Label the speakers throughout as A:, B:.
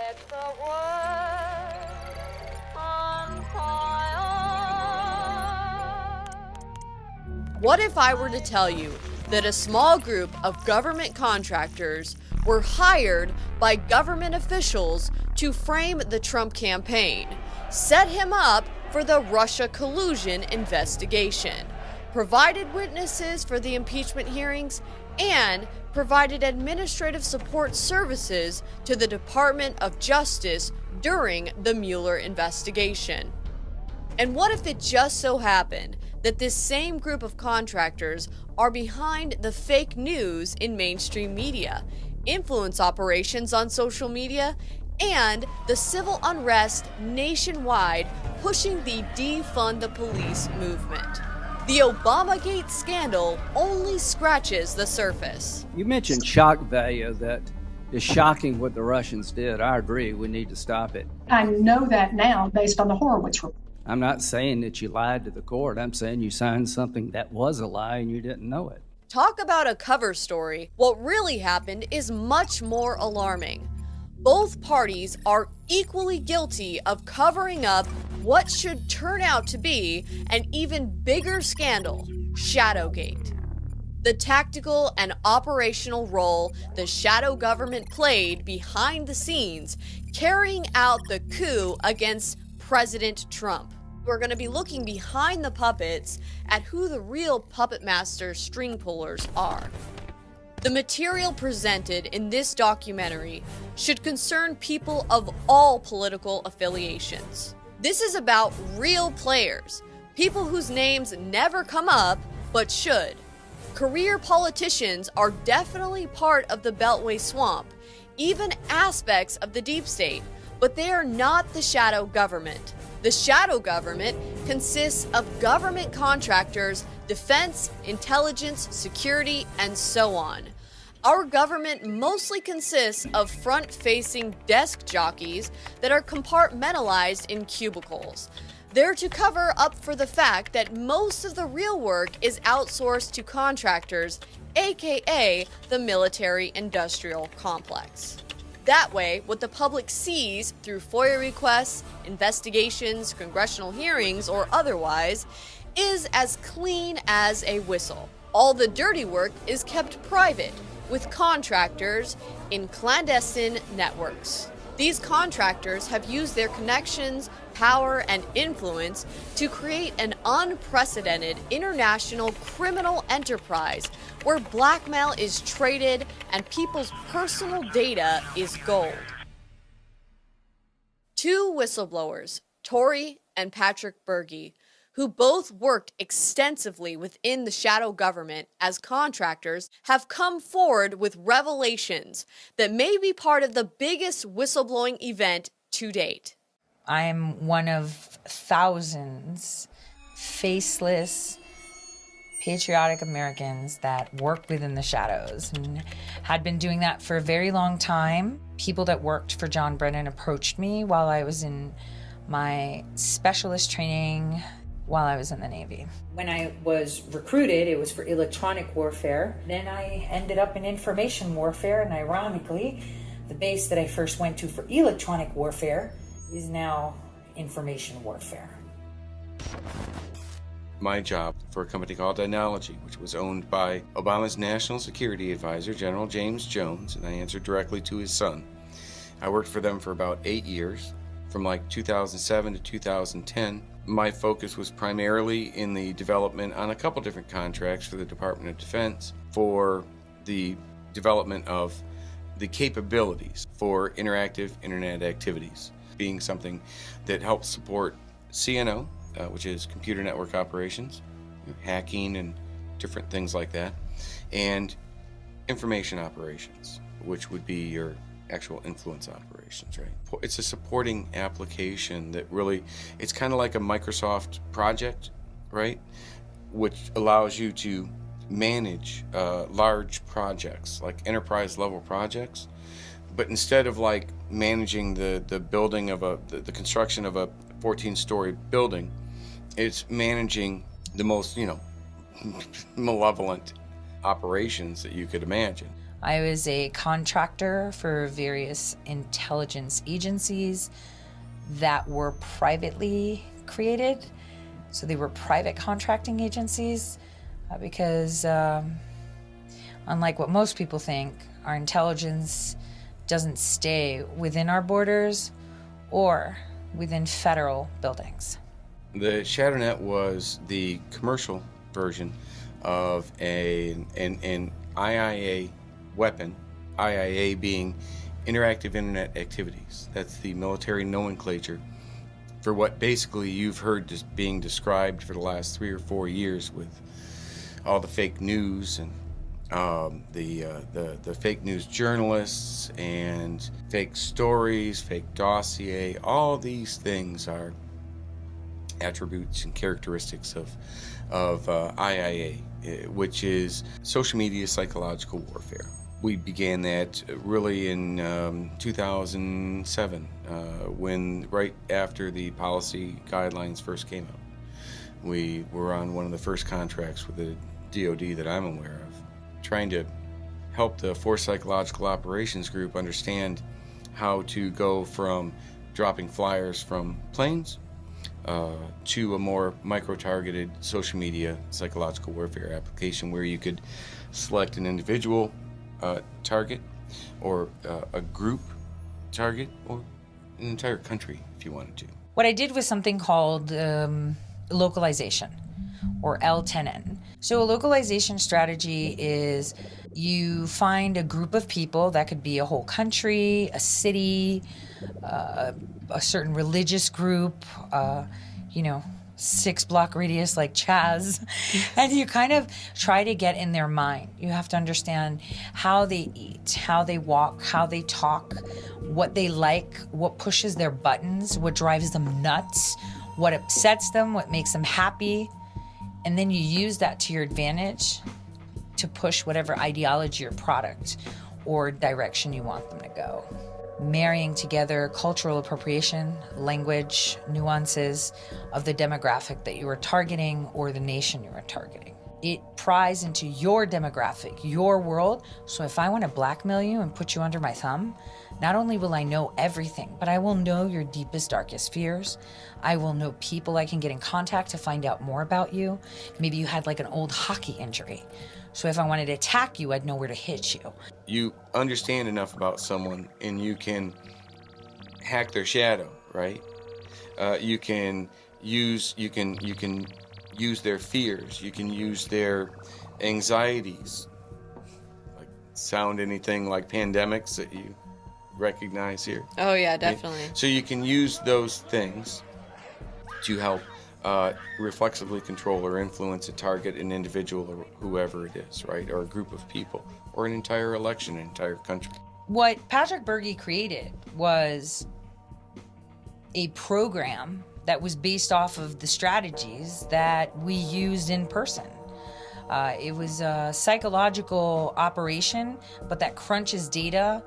A: set the world on fire.
B: What if I were to tell you that a small group of government contractors were hired by government officials to frame the Trump campaign, set him up for the Russia collusion investigation, provided witnesses for the impeachment hearings, and provided administrative support services to the Department of Justice during the Mueller investigation? And what if it just so happened that this same group of contractors are behind the fake news in mainstream media, influence operations on social media, and the civil unrest nationwide pushing the defund the police movement? The ObamaGate scandal only scratches the surface.
C: You mentioned shock value. That is shocking what the Russians did. I agree. We need to stop it.
D: I know that now based on the Horowitz report.
C: I'm not saying that you lied to the court. I'm saying you signed something that was a lie and you didn't know it.
B: Talk about a cover story. What really happened is much more alarming. Both parties are equally guilty of covering up what should turn out to be an even bigger scandal, Shadowgate. The tactical and operational role the shadow government played behind the scenes, carrying out the coup against President Trump. We're going to be looking behind the puppets at who the real puppet master string pullers are. The material presented in this documentary should concern people of all political affiliations. This is about real players, people whose names never come up, but should. Career politicians are definitely part of the Beltway swamp, even aspects of the deep state, but they are not the shadow government. The shadow government consists of government contractors, defense, intelligence, security, and so on. Our government mostly consists of front-facing desk jockeys that are compartmentalized in cubicles. They're to cover up for the fact that most of the real work is outsourced to contractors, aka the military-industrial complex. That way, what the public sees through FOIA requests, investigations, congressional hearings, or otherwise, is as clean as a whistle. All the dirty work is kept private, with contractors in clandestine networks. These contractors have used their connections, power, and influence to create an unprecedented international criminal enterprise where blackmail is traded and people's personal data is gold. Two whistleblowers, Tori and Patrick Berge, who both worked extensively within the shadow government as contractors, have come forward with revelations that may be part of the biggest whistleblowing event to date.
E: I'm one of thousands faceless, patriotic Americans that work within the shadows and had been doing that for a very long time. People that worked for John Brennan approached me while I was in my specialist training while I was in the Navy. When I was recruited, it was for electronic warfare. Then I ended up in information warfare, and ironically, the base that I first went to for electronic warfare is now information warfare.
F: My job for a company called Dynology, which was owned by Obama's National Security Advisor, General James Jones, and I answered directly to his son. I worked for them for about 8 years, from like 2007 to 2010. My focus was primarily in the development on a couple different contracts for the Department of Defense for the development of the capabilities for interactive internet activities, being something that helps support CNO, which is computer network operations, hacking and different things like that, and information operations, which would be your actual influence operations, right? It's a supporting application that really, it's kind of like a Microsoft project, right? Which allows you to manage large projects, like enterprise level projects. But instead of like managing the building of the construction of a 14-story building, it's managing the most, malevolent operations that you could imagine.
E: I was a contractor for various intelligence agencies that were privately created. So they were private contracting agencies because unlike what most people think, our intelligence doesn't stay within our borders or within federal buildings.
F: The ShadowNet was the commercial version of an IIA weapon, IIA being Interactive Internet Activities. That's the military nomenclature for what basically you've heard being described for the last 3 or 4 years with all the fake news and the fake news journalists and fake stories, fake dossier. All these things are attributes and characteristics of IIA, which is social media psychological warfare. We began that really in 2007, when right after the policy guidelines first came out. We were on one of the first contracts with the DoD that I'm aware of, trying to help the Force Psychological Operations Group understand how to go from dropping flyers from planes to a more micro-targeted social media psychological warfare application where you could select an individual target or a group target or an entire country if you wanted to.
E: What I did was something called localization, or L10N. So a localization strategy is you find a group of people, that could be a whole country, a city, a certain religious group, 6-block radius like Chaz, and you kind of try to get in their mind. You have to understand how they eat, how they walk, how they talk, what they like, what pushes their buttons, what drives them nuts, what upsets them, what makes them happy. And then you use that to your advantage to push whatever ideology or product or direction you want them to go. Marrying together cultural appropriation, language, nuances of the demographic that you are targeting or the nation you are targeting. It pries into your demographic, your world. So if I want to blackmail you and put you under my thumb, not only will I know everything, but I will know your deepest, darkest fears. I will know people I can get in contact to find out more about you. Maybe you had like an old hockey injury. So if I wanted to attack you, I'd know where to hit you.
F: You understand enough about someone and you can hack their shadow, right? You can use their fears. You can use their anxieties. Like, sound anything like pandemics that you recognize here?
B: Oh yeah, definitely.
F: So you can use those things to help reflexively control or influence a target, an individual, or whoever it is, right? Or a group of people, or an entire election, an entire country.
E: What Patrick Berge created was a program that was based off of the strategies that we used in person. It was a psychological operation, but that crunches data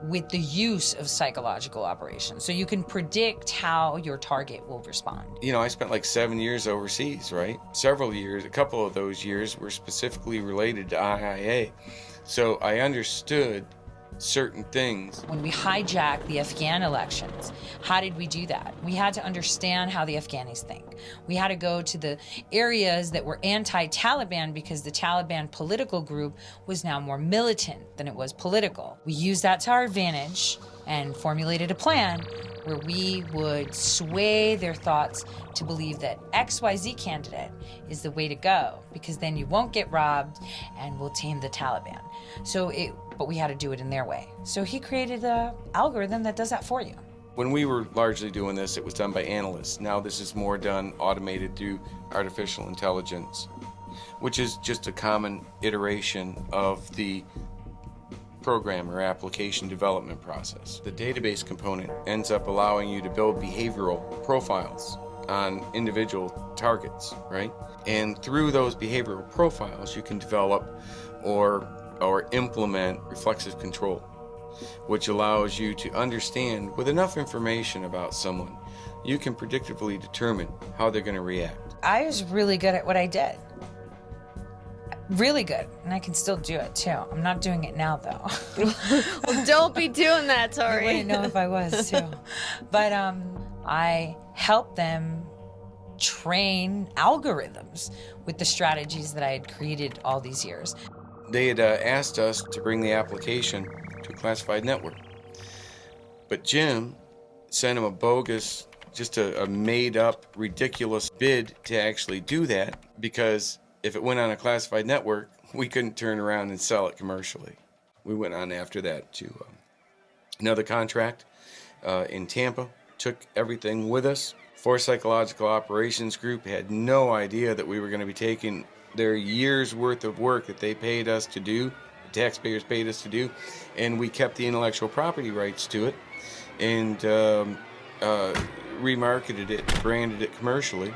E: with the use of psychological operations. So you can predict how your target will respond.
F: You know, I spent like 7 years overseas, right? Several years, a couple of those years were specifically related to IIA. So I understood certain things.
E: When we hijacked the Afghan elections, how did we do that? We had to understand how the Afghanis think. We had to go to the areas that were anti-Taliban because the Taliban political group was now more militant than it was political. We used that to our advantage and formulated a plan where we would sway their thoughts to believe that XYZ candidate is the way to go, because then you won't get robbed and we'll tame the Taliban. But we had to do it in their way. So he created an algorithm that does that for you.
F: When we were largely doing this, it was done by analysts. Now this is more done automated through artificial intelligence, which is just a common iteration of the program or application development process. The database component ends up allowing you to build behavioral profiles on individual targets, right? And through those behavioral profiles, you can develop or implement reflexive control, which allows you to understand, with enough information about someone, you can predictively determine how they're going to react.
E: I was really good at what I did. Really good. And I can still do it too. I'm not doing it now though.
B: Well, don't be doing that,
E: I
B: Tori.
E: wouldn't know if I was too. But I help them train algorithms with the strategies that I had created all these years.
F: They had asked us to bring the application to a classified network. But Jim sent him a bogus, just a made-up, ridiculous bid to actually do that, because if it went on a classified network, we couldn't turn around and sell it commercially. We went on after that to another contract in Tampa, took everything with us. Force Psychological Operations Group had no idea that we were going to be taking their year's worth of work that they paid us to do, the taxpayers paid us to do, and we kept the intellectual property rights to it and remarketed it, branded it commercially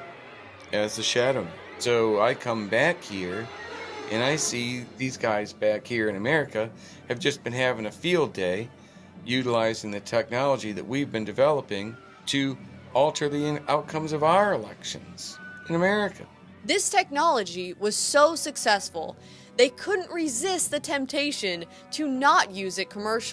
F: as the Shadowgate. So I come back here and I see these guys back here in America have just been having a field day utilizing the technology that we've been developing to alter the outcomes of our elections in America.
B: This technology was so successful, they couldn't resist the temptation to not use it commercially.